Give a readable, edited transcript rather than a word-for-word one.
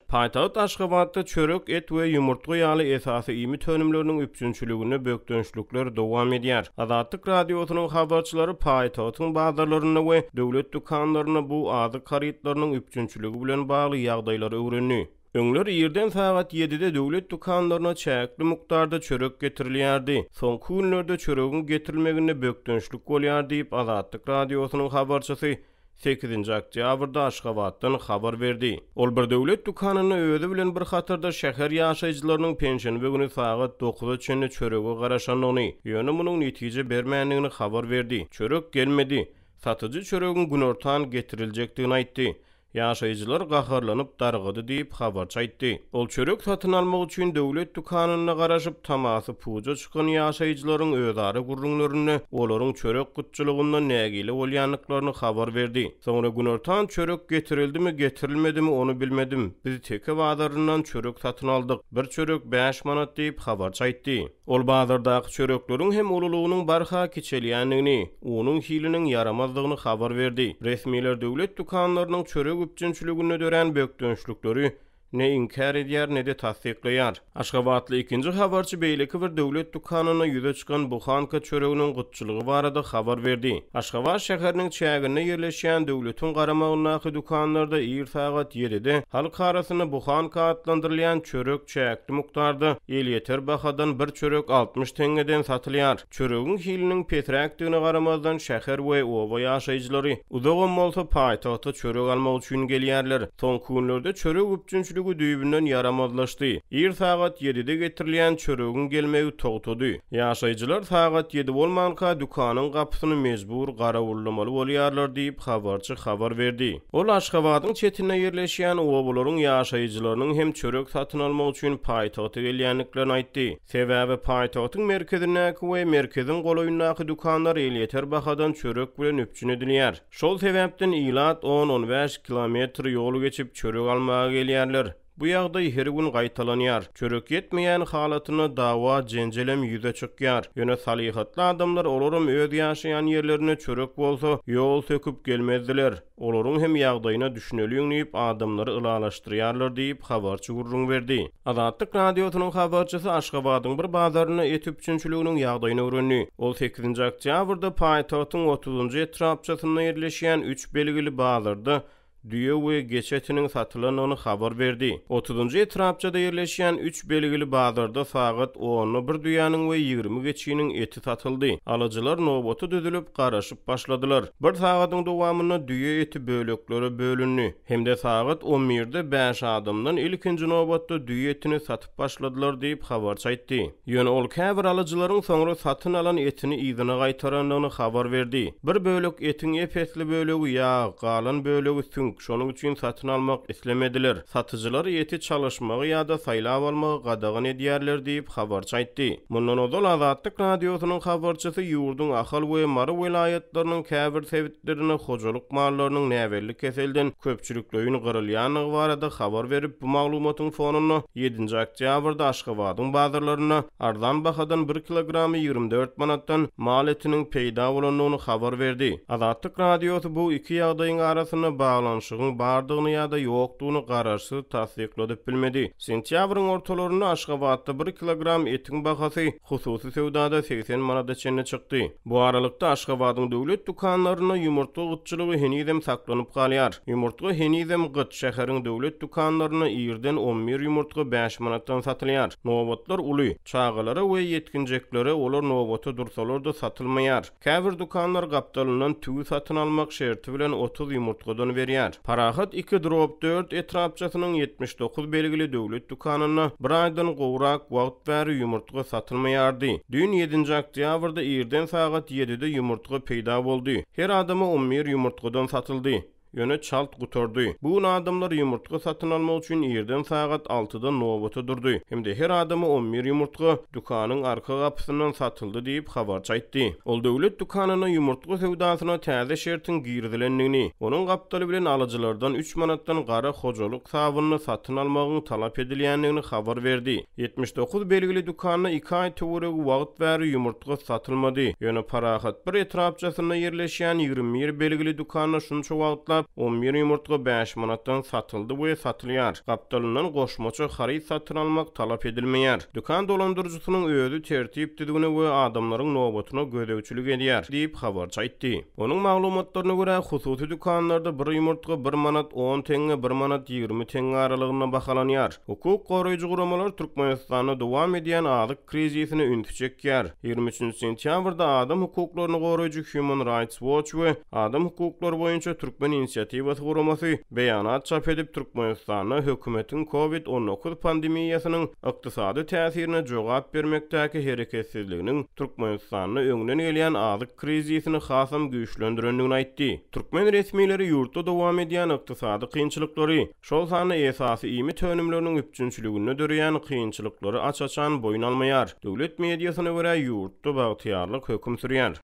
Paýtagt Aşgabatda çörek, et we ýumurtga ýaly esasy iýmit önümleriniň üpjünçiliginde bökdençlikler dowam edýär. Azatlyk Radiosynyň habarçylary paýtagtyň bazarlarynda we döwlet dükanlaryna bu azyk harytlarynyň üpjünçiligi bilen bagly ýagdaýlary öwrenýär. Öňler ýerden saat 7-de döwlet dükanlaryna çäkli mukdarda çörek getirilýärdi. Soňky günlerde çöregiň getirilmeginde bökdençlik bolýar diýip Azatlyk Radiosynyň habarçysy 8-nji oktýabrda Aşgabatdan habar berdi. Ol bir döwlet dukanyny öýde bilen bir hatarda şäher ýaşaýjylarynyň pensiýany güni saat 9-da çenli çörege garaşanlygyny, ýöne munyň netije bermänligini habar berdi. Çörek gelmedi. Satyjy çöregiň günortan getiriljekdigini aýtdy. Ýaşaýjylar gaharlanyp dargydy diýip habarçy aýtdy. Ol çörek satyn almak üçin döwlet dukanyna garaşyp tamasy puja çykan ýaşaýjylaryň özari gurrunlaryny, olaryň çörek gutçylygyndan nägili bolýanlyklaryny habar berdi. Soňra günortan çörek getirildimi, getirilmedimi onu bilmedim. Biz teke bazaryndan çörek satyn aldyk. Bir çörek 5 manat diýip habarçy aýtdy. Ol bazardaky çörekleriň hem ululugynyň barha keçelýänligini, onuň hiliniň yaramazlygyny habar berdi. Resmiler döwlet dukanlarynyň çörek üpjünçiliginde dören bökdençlikleri ne inkar edýär ne de tasdikleýär. Aşgabatly ikinji habarçy beýleki bir döwlet dukanyna ýüze çykan buhanka çöreginiň gutçylygy barada habar berdi. Aşgabat şäheriniň çägine ýerleşýän döwletiň garamagynaky dukanlarda ýer saat 7-de halk arasyna buhanka adlandyrylýan çörek çäkli mukdarda ýeter bahadan bir çörek 60 teňgeden satylýar. Çöregiň hiliniň petrakdygyna garamazdan şäher we oba ýaşaýjylary uzagam bolsa paýtagta çörek almak üçin gelýärler. Soňky günlerde çörek üpjünçiligi düýbünden yaramazlaşdy. Ýer saat 7-de getirilýän çöregiň gelmegi togtady. Ýaşaýjylar saat 7 bolmanka dukanyň gapysyny mejbur garawullamaly bolýarlar diýip habarçy habar berdi. Ol Aşgabatyň çetine ýerleşýän obalaryň ýaşaýjylarynyň hem çörek satyn almak üçin paýtagta gelýänliklerini aýtdy. Sebäbi paýtagtyň merkezindäki we merkeziň golaýyndaky dukanlar ýeter bahadan çörek bilen üpjün edilýär. Şol sebäpden ilat 10-15 kilometr ýol geçip çörek almaga gelýärler. Bu ýagdaý her gün gaýtalanýar. Çörek ýetmeýän halatyna dawa jenjelem ýüze çykýar. Ýöne salihatly adamlar olaryň öz ýaşaýan ýerlerine çörek bolsa ýol söküp gelmezdiler. Olaryň hem ýagdaýyna düşüneliň diýip adamlary ılalaşdyrýarlar diýip habarçy gurrun berdi. Azatlyk Radiosynyň habarçysy Aşgabatyň bir bazaryna et üpjünçiliginiň ýagdaýyny öwrenýär. Ol 8-nji oktýabrda paýtagtyň 30-njy etrapçasyna ýerleşýän 3 belgili bazarda düýe we geçetiniň satylanyny habar berdi. 30-njy etrapçada ýerleşýän 3 belgili bazarda saat 10-ny bir düýäniň we 20 geçiniň eti satyldy. Alyjylar nobaty düzülüp garaşyp başladylar. Bir sagatyň dowamyna düýe eti böleklere bölündi. Hemde saat 11-de 5 adamdan ilkinji nobatda düýe etini satyp başladylar diýip habarçy aýtdy. Ýöne ol käbir alyjylaryň soňra satyn alan etini ýygyna gaýtaranlygyny habar berdi. Bir bölek etiň epesli bölegi ýa, galan bölegi şonuň üçin satyn almak islemediler. Satyjylar eti çalışmagy ýa-da saýlap almagy gadagyn edýärler diýip habarçy aýtdy. Mundan ozal Azatlyk Radiosynyň habarçysy ýurduň ahal we Mara vilayatlarynyň käbir sebitlerine hojalyk mallarynyň näwerlik keselden köpçülikleýin gyrylýanyny barada habar berip bu maglumatyň fonuny 7-nji oktýabrda Aşgabatyň bazarlaryna arzan bahadan 1 kilogramy 24 manatdan mal etiniň peýda bolanlygyny habar berdi. Azatlyk Radiosy bu iki ýagdaýyň arasyna bağlanşygyň bardygyny ýa-da ýokdugyny garaşsyz tasdikledip bilmedi. Sentýabryň ortalaryna Aşgabatda 1 kilogram etiň bahasy hususy sewdada 80 manata çenli çykdy. Bu aralykda Aşgabatyň döwlet dukanlaryna ýumurtga gutçylygy henizem saklanyp galýar. Ýumurtga henizem gyt şäheriň döwlet dukanlaryna ýerden 11 ýumurtga 5 manatdan satylýar. Nobatlar uly, çağalary we ýetkinjekleri olar nobaty dursalar da satylmaýar. Käbir dukanlar gapdalyndan tügü satyn almak şerti bilen 30 ýumurtgadan berýär. Parahat 2-4 etrapçasynyň 79 belgili döwlet dukanyna bir aýdan gowrak wagt bäri ýumurtga satylmaýardy. Dün 7-nji oktýabrda ýerden saat 7-de ýumurtga peýda boldy. Her adama 11 ýumurtgadan satyldy. Ýöne çalt gutardy. Bu adamlar ýumurtga satyn almak üçin ýerden saat 6-da nobaty durdy. Hemde her adama 11 ýumurtga dukanyň arka gapysyndan satyldy diýip habarçy aýtdy. Ol döwlet dukanyna ýumurtga sewdasyna täze şertin girdilenligini, onuň gapdaly bilen alyjylardan 3 manatdan gara hojalyk sabyny satyn almagyny talap edilýänligini habar berdi. 79 belgili dukanyna 2 aý töwereg wagt bäri ýumurtga satylmady. Ýöne parahat bir etrapçasyna ýerleşýän 21 belgili dukanyna şunça wagtlar ýaşap 11 ýumurtga 5 manatdan satyldy we satylýar. Gapdalynyň goşmaça haryt satyn almak talap edilmeýär. Dükan dolandyrjysynyň özü tertip düzgüne we adamlaryň nobatyna gödäwçilik edýär diýip habarçy aýtdy. Onuň maglumatlaryna görä hususy dükanlarda bir ýumurtga 1 manat 10 teňe 1 manat 20 teňe aralygynda bahalanýar. Hukuk goraýjy guramalar Türkmenistanda dowam edýän azyk krizisini üntü çekýär. 23 sentýabrda Adam hukuklaryny goraýjy Human Rights Watch we Adam hukuklary boýunça Türkmen inisiýatywasy guramasy beýanat çap edip Türkmenistanda hökümetiň COVID-19 pandemiýasynyň ykdysady täsirine jogap bermekdäki hereketsizliginiň Türkmenistanyň öňünden gelýän azyk krizisini hasam güýçlendirendigini aýtdy. Türkmen resmiýetleri ýurtda dowam edýän ykdysady kynçylyklary, şol sany esasy iýmit önümleriniň üpjünçiliginde dörýän kynçylyklary açaçan boyun almaýar. Döwlet mediasyna görä ýurtda bagtyarlyk höküm sürýär.